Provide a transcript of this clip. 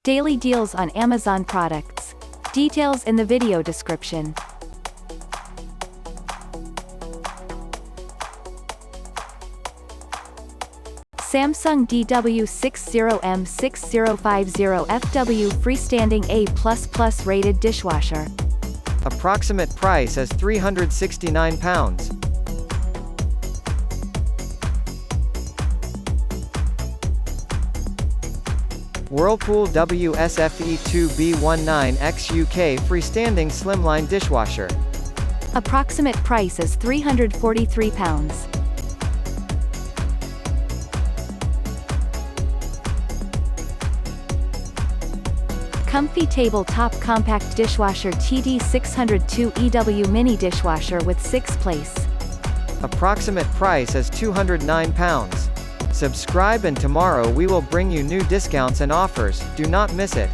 Daily deals on Amazon products. Details in the video description. Samsung DW60M6050FW Freestanding A++ rated dishwasher. Approximate price is £369. Whirlpool WSFE2B19X UK Freestanding Slimline Dishwasher. Approximate price is £343. COMFEE Tabletop Compact Dishwasher TD602EW Mini Dishwasher with 6-place. Approximate price is £209. Subscribe and tomorrow we will bring you new discounts and offers, do not miss it.